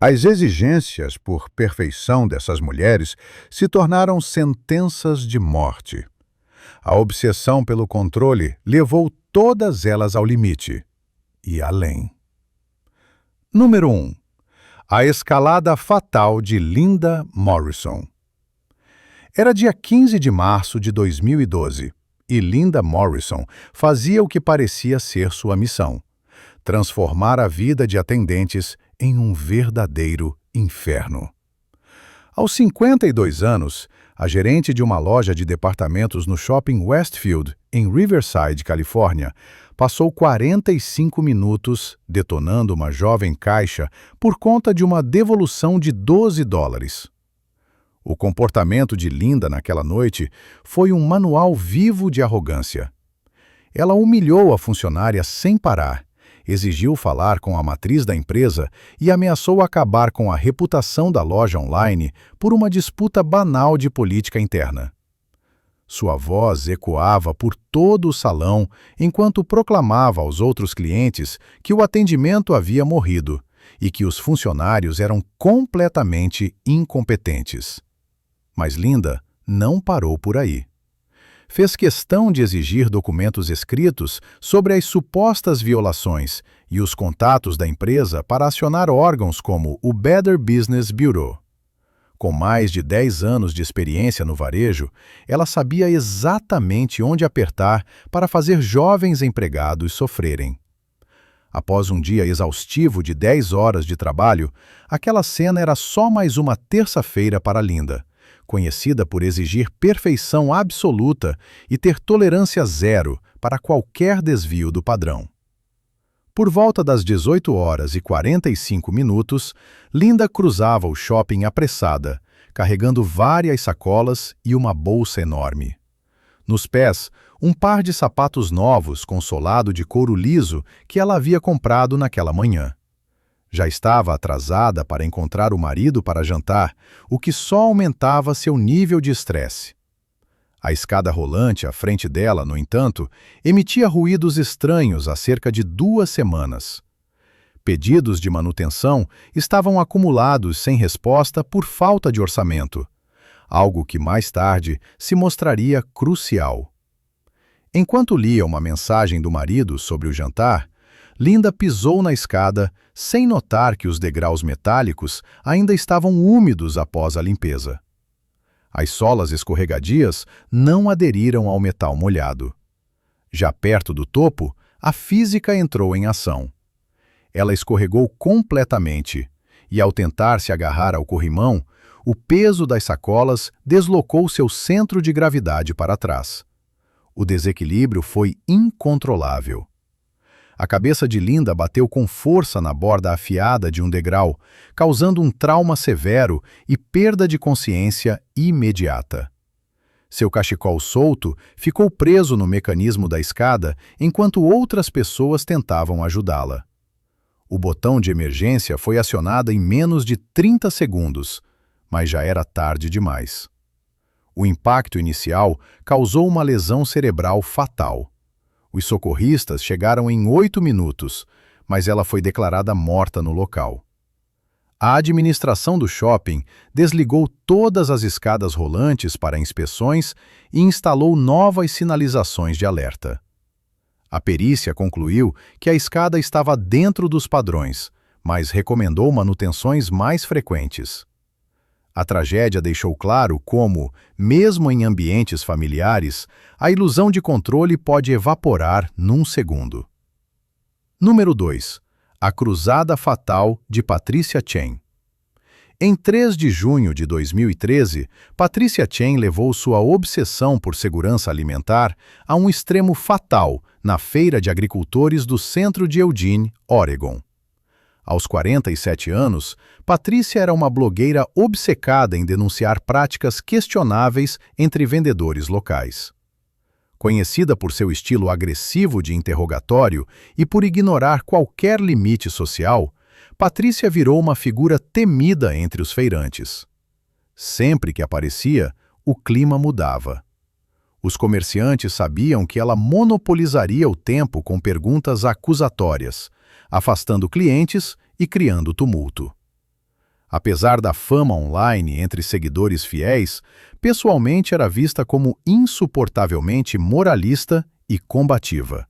As exigências por perfeição dessas mulheres se tornaram sentenças de morte. A obsessão pelo controle levou todas elas ao limite e além. Número 1. A escalada fatal de Linda Morrison. Era dia 15 de março de 2012 e Linda Morrison fazia o que parecia ser sua missão: transformar a vida de atendentes em um verdadeiro inferno. Aos 52 anos, a gerente de uma loja de departamentos no shopping Westfield, em Riverside, Califórnia, passou 45 minutos detonando uma jovem caixa por conta de uma devolução de $12. O comportamento de Linda naquela noite foi um manual vivo de arrogância. Ela humilhou a funcionária sem parar, exigiu falar com a matriz da empresa e ameaçou acabar com a reputação da loja online por uma disputa banal de política interna. Sua voz ecoava por todo o salão enquanto proclamava aos outros clientes que o atendimento havia morrido e que os funcionários eram completamente incompetentes. Mas Linda não parou por aí. Fez questão de exigir documentos escritos sobre as supostas violações e os contatos da empresa para acionar órgãos como o Better Business Bureau. Com mais de 10 anos de experiência no varejo, ela sabia exatamente onde apertar para fazer jovens empregados sofrerem. Após um dia exaustivo de 10 horas de trabalho, aquela cena era só mais uma terça-feira para Linda, conhecida por exigir perfeição absoluta e ter tolerância zero para qualquer desvio do padrão. Por volta das 18h45, Linda cruzava o shopping apressada, carregando várias sacolas e uma bolsa enorme. Nos pés, um par de sapatos novos com solado de couro liso que ela havia comprado naquela manhã. Já estava atrasada para encontrar o marido para jantar, o que só aumentava seu nível de estresse. A escada rolante à frente dela, no entanto, emitia ruídos estranhos há cerca de 2 semanas. Pedidos de manutenção estavam acumulados sem resposta por falta de orçamento, algo que mais tarde se mostraria crucial. Enquanto lia uma mensagem do marido sobre o jantar, Linda pisou na escada sem notar que os degraus metálicos ainda estavam úmidos após a limpeza. As solas escorregadias não aderiram ao metal molhado. Já perto do topo, a física entrou em ação. Ela escorregou completamente e, ao tentar se agarrar ao corrimão, o peso das sacolas deslocou seu centro de gravidade para trás. O desequilíbrio foi incontrolável. A cabeça de Linda bateu com força na borda afiada de um degrau, causando um trauma severo e perda de consciência imediata. Seu cachecol solto ficou preso no mecanismo da escada enquanto outras pessoas tentavam ajudá-la. O botão de emergência foi acionado em menos de 30 segundos, mas já era tarde demais. O impacto inicial causou uma lesão cerebral fatal. Os socorristas chegaram em 8 minutos, mas ela foi declarada morta no local. A administração do shopping desligou todas as escadas rolantes para inspeções e instalou novas sinalizações de alerta. A perícia concluiu que a escada estava dentro dos padrões, mas recomendou manutenções mais frequentes. A tragédia deixou claro como, mesmo em ambientes familiares, a ilusão de controle pode evaporar num segundo. Número 2. A cruzada fatal de Patricia Chen. Em 3 de junho de 2013, Patricia Chen levou sua obsessão por segurança alimentar a um extremo fatal na Feira de Agricultores do centro de Eugene, Oregon. Aos 47 anos, Patrícia era uma blogueira obcecada em denunciar práticas questionáveis entre vendedores locais. Conhecida por seu estilo agressivo de interrogatório e por ignorar qualquer limite social, Patrícia virou uma figura temida entre os feirantes. Sempre que aparecia, o clima mudava. Os comerciantes sabiam que ela monopolizaria o tempo com perguntas acusatórias, afastando clientes e criando tumulto. Apesar da fama online entre seguidores fiéis, pessoalmente era vista como insuportavelmente moralista e combativa.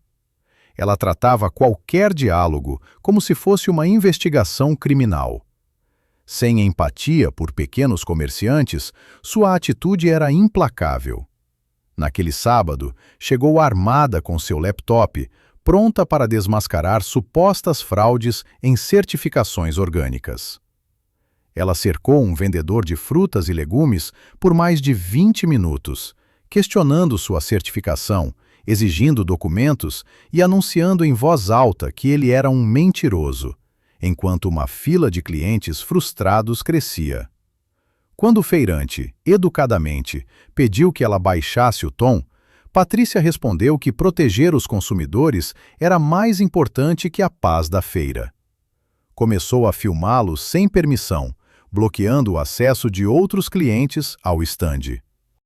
Ela tratava qualquer diálogo como se fosse uma investigação criminal. Sem empatia por pequenos comerciantes, sua atitude era implacável. Naquele sábado, chegou armada com seu laptop, pronta para desmascarar supostas fraudes em certificações orgânicas. Ela cercou um vendedor de frutas e legumes por mais de 20 minutos, questionando sua certificação, exigindo documentos e anunciando em voz alta que ele era um mentiroso, enquanto uma fila de clientes frustrados crescia. Quando o feirante, educadamente, pediu que ela baixasse o tom, Patrícia respondeu que proteger os consumidores era mais importante que a paz da feira. Começou a filmá-lo sem permissão, bloqueando o acesso de outros clientes ao estande.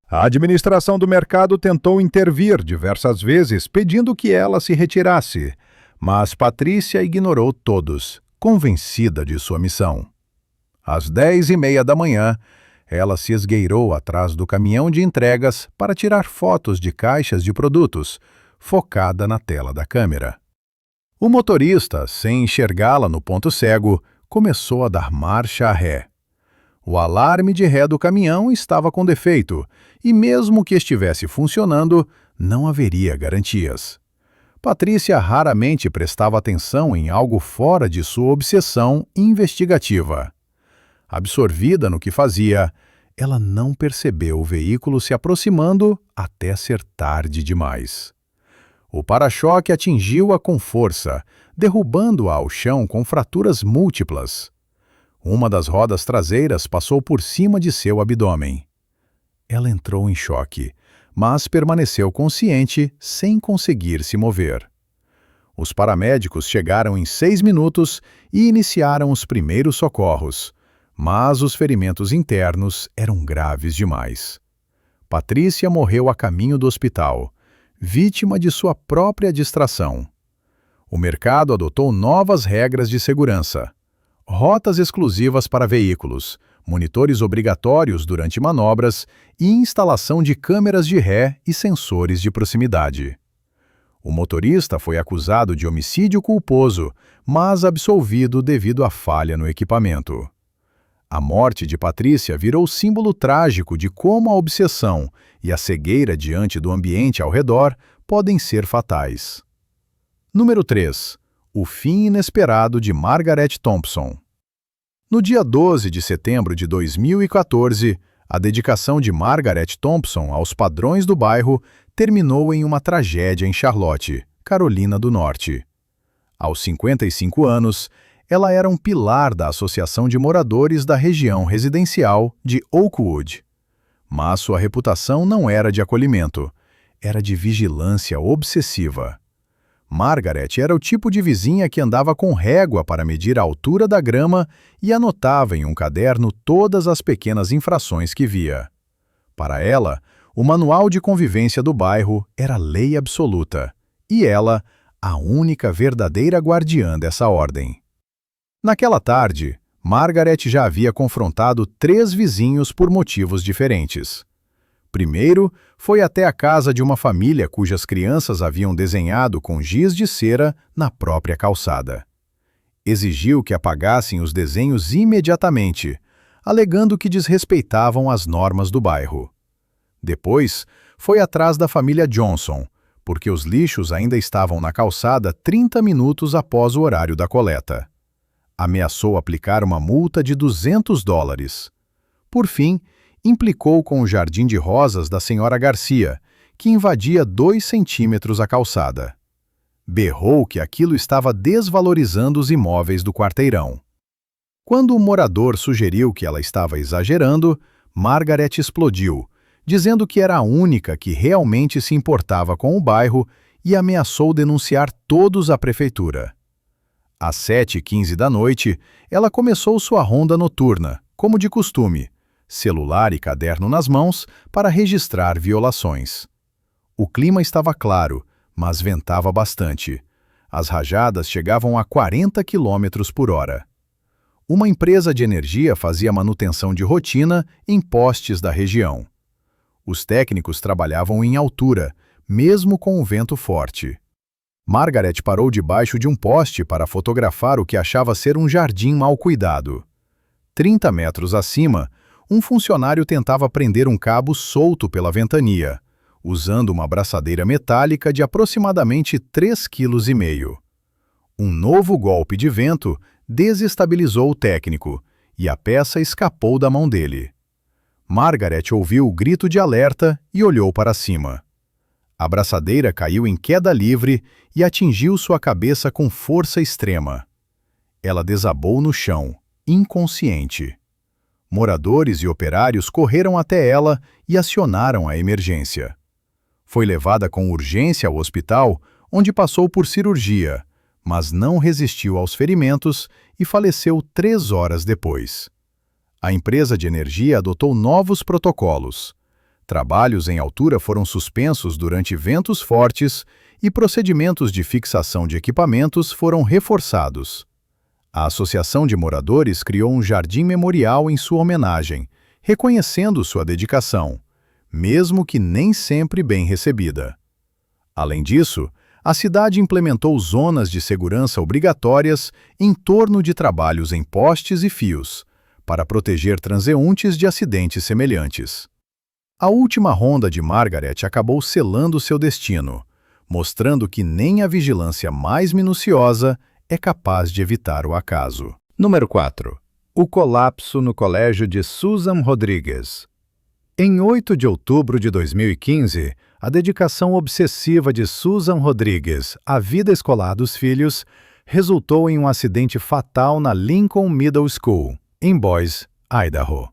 A administração do mercado tentou intervir diversas vezes, pedindo que ela se retirasse, mas Patrícia ignorou todos, convencida de sua missão. Às 10h30 da manhã, ela se esgueirou atrás do caminhão de entregas para tirar fotos de caixas de produtos, focada na tela da câmera. O motorista, sem enxergá-la no ponto cego, começou a dar marcha ré. O alarme de ré do caminhão estava com defeito, e mesmo que estivesse funcionando, não haveria garantias. Patrícia raramente prestava atenção em algo fora de sua obsessão investigativa. Absorvida no que fazia, ela não percebeu o veículo se aproximando até ser tarde demais. O para-choque atingiu-a com força, derrubando-a ao chão com fraturas múltiplas. Uma das rodas traseiras passou por cima de seu abdômen. Ela entrou em choque, mas permaneceu consciente sem conseguir se mover. Os paramédicos chegaram em 6 minutos e iniciaram os primeiros socorros, mas os ferimentos internos eram graves demais. Patrícia morreu a caminho do hospital, vítima de sua própria distração. O mercado adotou novas regras de segurança: rotas exclusivas para veículos, monitores obrigatórios durante manobras e instalação de câmeras de ré e sensores de proximidade. O motorista foi acusado de homicídio culposo, mas absolvido devido à falha no equipamento. A morte de Patrícia virou símbolo trágico de como a obsessão e a cegueira diante do ambiente ao redor podem ser fatais. Número 3. O fim inesperado de Margaret Thompson. No dia 12 de setembro de 2014, a dedicação de Margaret Thompson aos padrões do bairro terminou em uma tragédia em Charlotte, Carolina do Norte. Aos 55 anos, ela era um pilar da Associação de Moradores da Região Residencial de Oakwood. Mas sua reputação não era de acolhimento, era de vigilância obsessiva. Margaret era o tipo de vizinha que andava com régua para medir a altura da grama e anotava em um caderno todas as pequenas infrações que via. Para ela, o manual de convivência do bairro era lei absoluta, e ela, a única verdadeira guardiã dessa ordem. Naquela tarde, Margaret já havia confrontado 3 vizinhos por motivos diferentes. Primeiro, foi até a casa de uma família cujas crianças haviam desenhado com giz de cera na própria calçada. Exigiu que apagassem os desenhos imediatamente, alegando que desrespeitavam as normas do bairro. Depois, foi atrás da família Johnson, porque os lixos ainda estavam na calçada 30 minutos após o horário da coleta. Ameaçou aplicar uma multa de $200. Por fim, implicou com o jardim de rosas da senhora Garcia, que invadia 2 centímetros a calçada. Berrou que aquilo estava desvalorizando os imóveis do quarteirão. Quando o morador sugeriu que ela estava exagerando, Margaret explodiu, dizendo que era a única que realmente se importava com o bairro e ameaçou denunciar todos à prefeitura. Às 7h15 da noite, ela começou sua ronda noturna, como de costume, celular e caderno nas mãos para registrar violações. O clima estava claro, mas ventava bastante. As rajadas chegavam a 40 km por hora. Uma empresa de energia fazia manutenção de rotina em postes da região. Os técnicos trabalhavam em altura, mesmo com o vento forte. Margaret parou debaixo de um poste para fotografar o que achava ser um jardim mal cuidado. 30 metros acima, um funcionário tentava prender um cabo solto pela ventania, usando uma braçadeira metálica de aproximadamente 3,5 kg. Um novo golpe de vento desestabilizou o técnico e a peça escapou da mão dele. Margaret ouviu o grito de alerta e olhou para cima. A braçadeira caiu em queda livre e atingiu sua cabeça com força extrema. Ela desabou no chão, inconsciente. Moradores e operários correram até ela e acionaram a emergência. Foi levada com urgência ao hospital, onde passou por cirurgia, mas não resistiu aos ferimentos e faleceu 3 horas depois. A empresa de energia adotou novos protocolos. Trabalhos em altura foram suspensos durante ventos fortes e procedimentos de fixação de equipamentos foram reforçados. A Associação de Moradores criou um jardim memorial em sua homenagem, reconhecendo sua dedicação, mesmo que nem sempre bem recebida. Além disso, a cidade implementou zonas de segurança obrigatórias em torno de trabalhos em postes e fios, para proteger transeuntes de acidentes semelhantes. A última ronda de Margaret acabou selando seu destino, mostrando que nem a vigilância mais minuciosa é capaz de evitar o acaso. Número 4. O colapso no colégio de Susan Rodrigues. Em 8 de outubro de 2015, a dedicação obsessiva de Susan Rodrigues à vida escolar dos filhos resultou em um acidente fatal na Lincoln Middle School, em Boise, Idaho.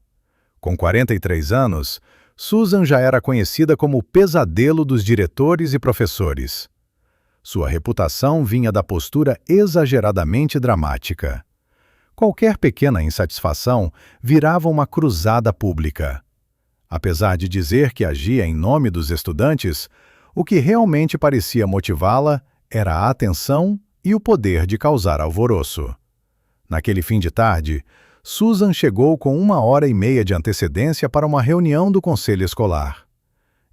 Com 43 anos, Susan já era conhecida como o pesadelo dos diretores e professores. Sua reputação vinha da postura exageradamente dramática. Qualquer pequena insatisfação virava uma cruzada pública. Apesar de dizer que agia em nome dos estudantes, o que realmente parecia motivá-la era a atenção e o poder de causar alvoroço. Naquele fim de tarde, Susan chegou com 1h30 de antecedência para uma reunião do conselho escolar.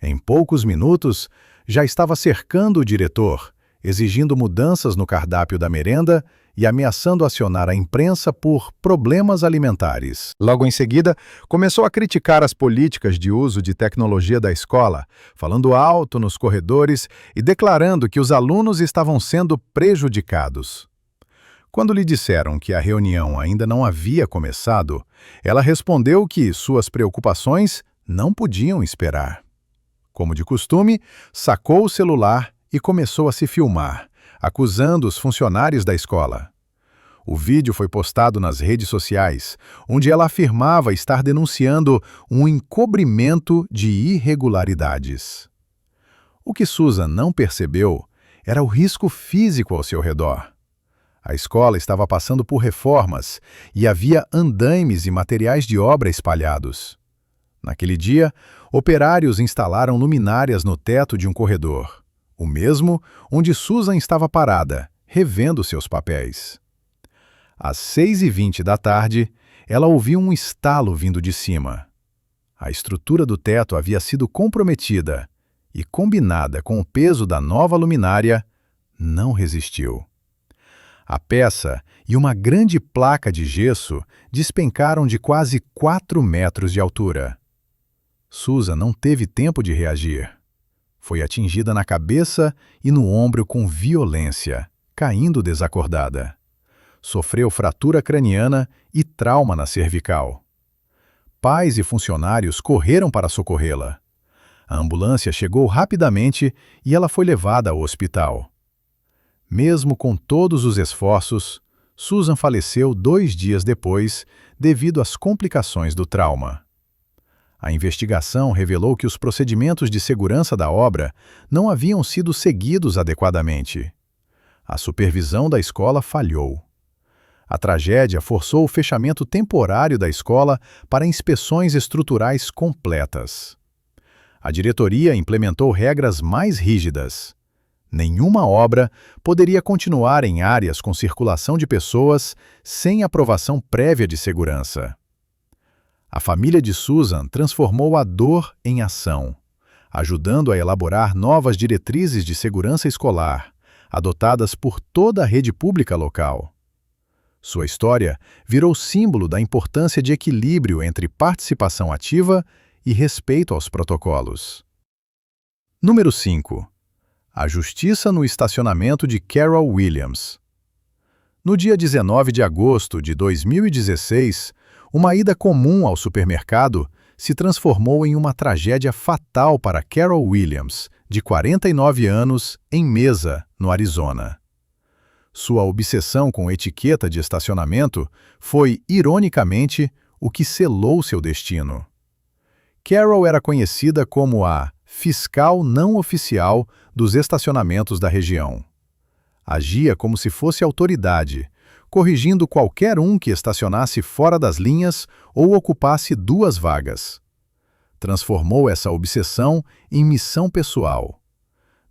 Em poucos minutos, já estava cercando o diretor, exigindo mudanças no cardápio da merenda e ameaçando acionar a imprensa por problemas alimentares. Logo em seguida, começou a criticar as políticas de uso de tecnologia da escola, falando alto nos corredores e declarando que os alunos estavam sendo prejudicados. Quando lhe disseram que a reunião ainda não havia começado, ela respondeu que suas preocupações não podiam esperar. Como de costume, sacou o celular e começou a se filmar, acusando os funcionários da escola. O vídeo foi postado nas redes sociais, onde ela afirmava estar denunciando um encobrimento de irregularidades. O que Susan não percebeu era o risco físico ao seu redor. A escola estava passando por reformas e havia andaimes e materiais de obra espalhados. Naquele dia, operários instalaram luminárias no teto de um corredor, o mesmo onde Susan estava parada, revendo seus papéis. Às 6h20 da tarde, ela ouviu um estalo vindo de cima. A estrutura do teto havia sido comprometida e, combinada com o peso da nova luminária, não resistiu. A peça e uma grande placa de gesso despencaram de quase 4 metros de altura. Susan não teve tempo de reagir. Foi atingida na cabeça e no ombro com violência, caindo desacordada. Sofreu fratura craniana e trauma na cervical. Pais e funcionários correram para socorrê-la. A ambulância chegou rapidamente e ela foi levada ao hospital. Mesmo com todos os esforços, Susan faleceu 2 dias depois devido às complicações do trauma. A investigação revelou que os procedimentos de segurança da obra não haviam sido seguidos adequadamente. A supervisão da escola falhou. A tragédia forçou o fechamento temporário da escola para inspeções estruturais completas. A diretoria implementou regras mais rígidas. Nenhuma obra poderia continuar em áreas com circulação de pessoas sem aprovação prévia de segurança. A família de Susan transformou a dor em ação, ajudando a elaborar novas diretrizes de segurança escolar, adotadas por toda a rede pública local. Sua história virou símbolo da importância de equilíbrio entre participação ativa e respeito aos protocolos. Número 5. A justiça no estacionamento de Carol Williams. No dia 19 de agosto de 2016, uma ida comum ao supermercado se transformou em uma tragédia fatal para Carol Williams, de 49 anos, em Mesa, no Arizona. Sua obsessão com etiqueta de estacionamento foi, ironicamente, o que selou seu destino. Carol era conhecida como a fiscal não oficial dos estacionamentos da região. Agia como se fosse autoridade, corrigindo qualquer um que estacionasse fora das linhas ou ocupasse 2 vagas. Transformou essa obsessão em missão pessoal.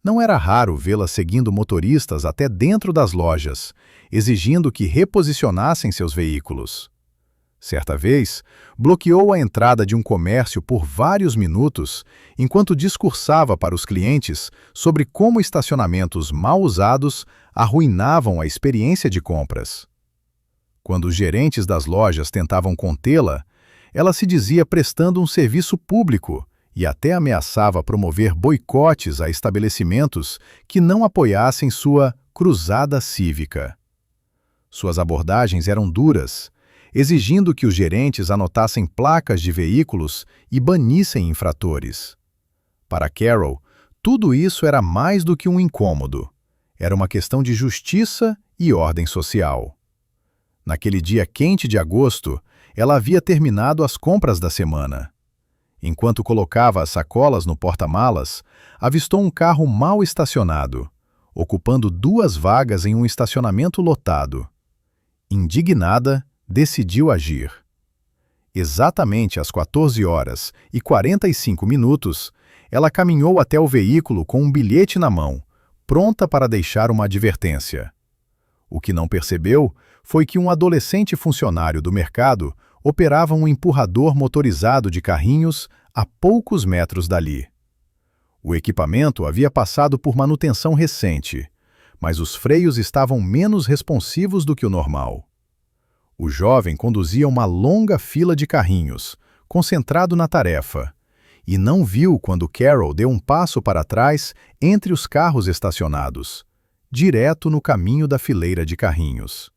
Não era raro vê-la seguindo motoristas até dentro das lojas, exigindo que reposicionassem seus veículos. Certa vez, bloqueou a entrada de um comércio por vários minutos enquanto discursava para os clientes sobre como estacionamentos mal usados arruinavam a experiência de compras. Quando os gerentes das lojas tentavam contê-la, ela se dizia prestando um serviço público e até ameaçava promover boicotes a estabelecimentos que não apoiassem sua cruzada cívica. Suas abordagens eram duras, exigindo que os gerentes anotassem placas de veículos e banissem infratores. Para Carol, tudo isso era mais do que um incômodo. Era uma questão de justiça e ordem social. Naquele dia quente de agosto, ela havia terminado as compras da semana. Enquanto colocava as sacolas no porta-malas, avistou um carro mal estacionado, ocupando 2 vagas em um estacionamento lotado. Indignada, decidiu agir. Exatamente às 14h45, ela caminhou até o veículo com um bilhete na mão, pronta para deixar uma advertência. O que não percebeu foi que um adolescente funcionário do mercado operava um empurrador motorizado de carrinhos a poucos metros dali. O equipamento havia passado por manutenção recente, mas os freios estavam menos responsivos do que o normal. O jovem conduzia uma longa fila de carrinhos, concentrado na tarefa, e não viu quando Carol deu um passo para trás entre os carros estacionados, direto no caminho da fileira de carrinhos.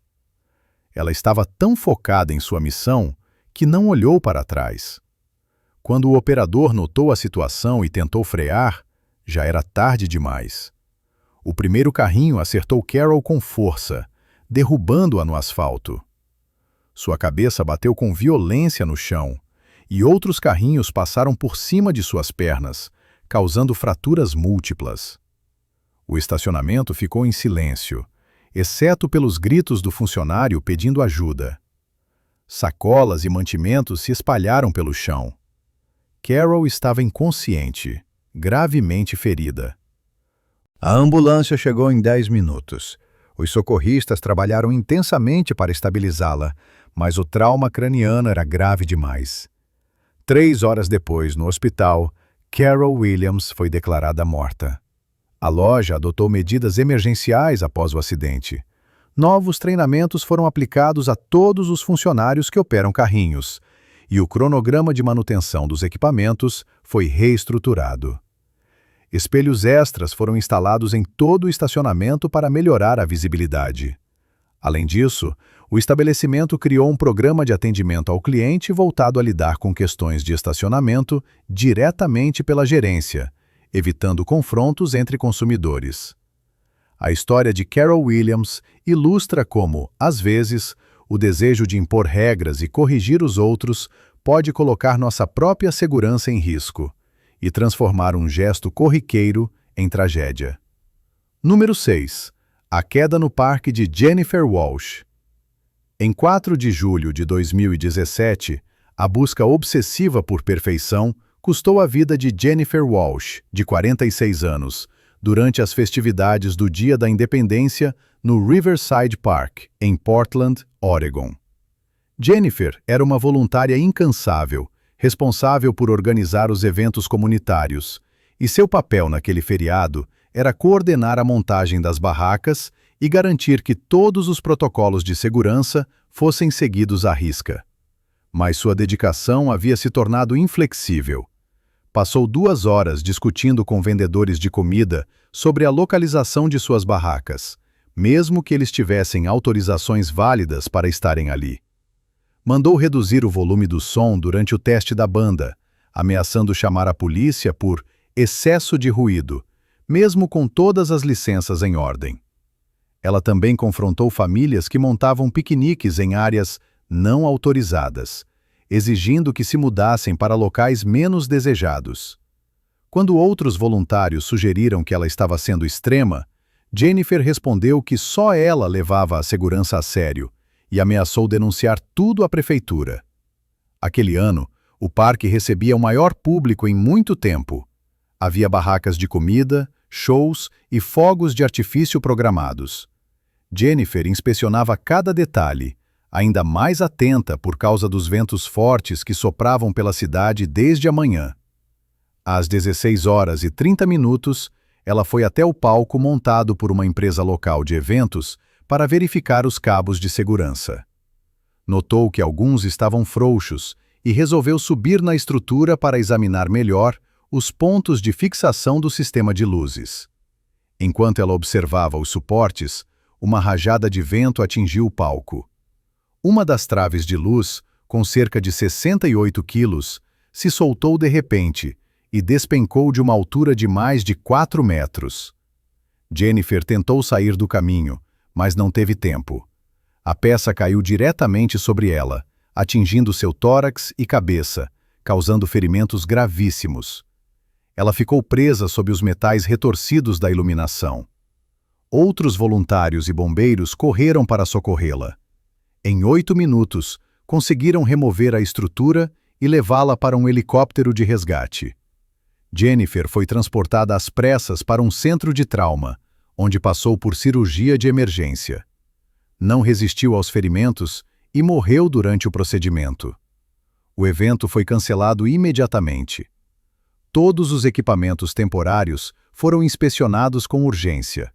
Ela estava tão focada em sua missão que não olhou para trás. Quando o operador notou a situação e tentou frear, já era tarde demais. O primeiro carrinho acertou Carol com força, derrubando-a no asfalto. Sua cabeça bateu com violência no chão, e outros carrinhos passaram por cima de suas pernas, causando fraturas múltiplas. O estacionamento ficou em silêncio, exceto pelos gritos do funcionário pedindo ajuda. Sacolas e mantimentos se espalharam pelo chão. Carol estava inconsciente, gravemente ferida. A ambulância chegou em 10 minutos. Os socorristas trabalharam intensamente para estabilizá-la, mas o trauma craniano era grave demais. 3 horas depois, no hospital, Carol Williams foi declarada morta. A loja adotou medidas emergenciais após o acidente. Novos treinamentos foram aplicados a todos os funcionários que operam carrinhos, e o cronograma de manutenção dos equipamentos foi reestruturado. Espelhos extras foram instalados em todo o estacionamento para melhorar a visibilidade. Além disso, o estabelecimento criou um programa de atendimento ao cliente voltado a lidar com questões de estacionamento diretamente pela gerência, evitando confrontos entre consumidores. A história de Carol Williams ilustra como, às vezes, o desejo de impor regras e corrigir os outros pode colocar nossa própria segurança em risco e transformar um gesto corriqueiro em tragédia. Número 6. A queda no parque de Jennifer Walsh. Em 4 de julho de 2017, a busca obsessiva por perfeição custou a vida de Jennifer Walsh, de 46 anos, durante as festividades do Dia da Independência no Riverside Park, em Portland, Oregon. Jennifer era uma voluntária incansável, responsável por organizar os eventos comunitários, e seu papel naquele feriado era coordenar a montagem das barracas e garantir que todos os protocolos de segurança fossem seguidos à risca. Mas sua dedicação havia se tornado inflexível. Passou 2 horas discutindo com vendedores de comida sobre a localização de suas barracas, mesmo que eles tivessem autorizações válidas para estarem ali. Mandou reduzir o volume do som durante o teste da banda, ameaçando chamar a polícia por excesso de ruído, mesmo com todas as licenças em ordem. Ela também confrontou famílias que montavam piqueniques em áreas não autorizadas, exigindo que se mudassem para locais menos desejados. Quando outros voluntários sugeriram que ela estava sendo extrema, Jennifer respondeu que só ela levava a segurança a sério e ameaçou denunciar tudo à prefeitura. Aquele ano, o parque recebia o maior público em muito tempo. Havia barracas de comida, shows e fogos de artifício programados. Jennifer inspecionava cada detalhe, ainda mais atenta por causa dos ventos fortes que sopravam pela cidade desde a manhã. Às 16h30, ela foi até o palco montado por uma empresa local de eventos para verificar os cabos de segurança. Notou que alguns estavam frouxos e resolveu subir na estrutura para examinar melhor os pontos de fixação do sistema de luzes. Enquanto ela observava os suportes, uma rajada de vento atingiu o palco. Uma das traves de luz, com cerca de 68 quilos, se soltou de repente e despencou de uma altura de mais de 4 metros. Jennifer tentou sair do caminho, mas não teve tempo. A peça caiu diretamente sobre ela, atingindo seu tórax e cabeça, causando ferimentos gravíssimos. Ela ficou presa sob os metais retorcidos da iluminação. Outros voluntários e bombeiros correram para socorrê-la. Em 8 minutos, conseguiram remover a estrutura e levá-la para um helicóptero de resgate. Jennifer foi transportada às pressas para um centro de trauma, onde passou por cirurgia de emergência. Não resistiu aos ferimentos e morreu durante o procedimento. O evento foi cancelado imediatamente. Todos os equipamentos temporários foram inspecionados com urgência.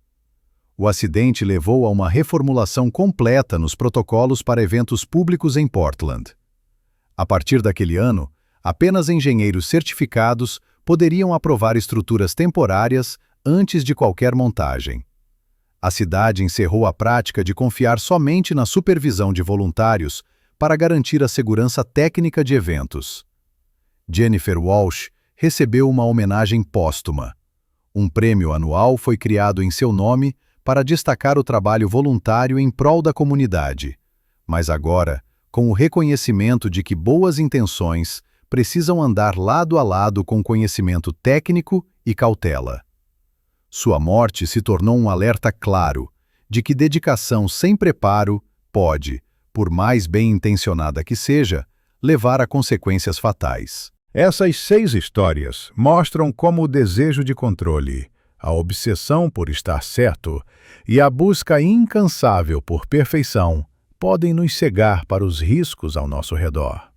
O acidente levou a uma reformulação completa nos protocolos para eventos públicos em Portland. A partir daquele ano, apenas engenheiros certificados poderiam aprovar estruturas temporárias antes de qualquer montagem. A cidade encerrou a prática de confiar somente na supervisão de voluntários para garantir a segurança técnica de eventos. Jennifer Walsh recebeu uma homenagem póstuma. Um prêmio anual foi criado em seu nome para destacar o trabalho voluntário em prol da comunidade, mas agora, com o reconhecimento de que boas intenções precisam andar lado a lado com conhecimento técnico e cautela. Sua morte se tornou um alerta claro de que dedicação sem preparo pode, por mais bem-intencionada que seja, levar a consequências fatais. Essas 6 histórias mostram como o desejo de controle, a obsessão por estar certo e a busca incansável por perfeição podem nos cegar para os riscos ao nosso redor.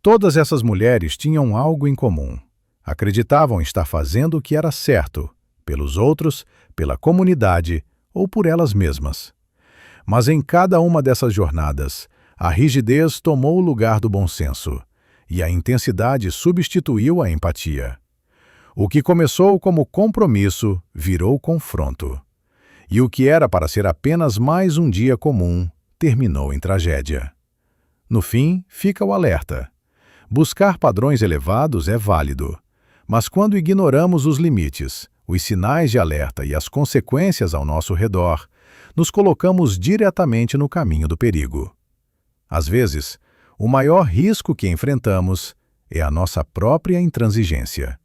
Todas essas mulheres tinham algo em comum. Acreditavam estar fazendo o que era certo, pelos outros, pela comunidade ou por elas mesmas. Mas em cada uma dessas jornadas, a rigidez tomou o lugar do bom senso e a intensidade substituiu a empatia. O que começou como compromisso virou confronto. E o que era para ser apenas mais um dia comum terminou em tragédia. No fim, fica o alerta. Buscar padrões elevados é válido, mas quando ignoramos os limites, os sinais de alerta e as consequências ao nosso redor, nos colocamos diretamente no caminho do perigo. Às vezes, o maior risco que enfrentamos é a nossa própria intransigência.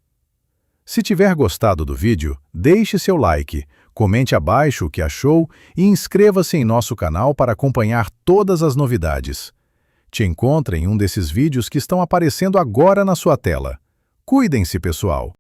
Se tiver gostado do vídeo, deixe seu like, comente abaixo o que achou e inscreva-se em nosso canal para acompanhar todas as novidades. Te encontre em um desses vídeos que estão aparecendo agora na sua tela. Cuidem-se, pessoal!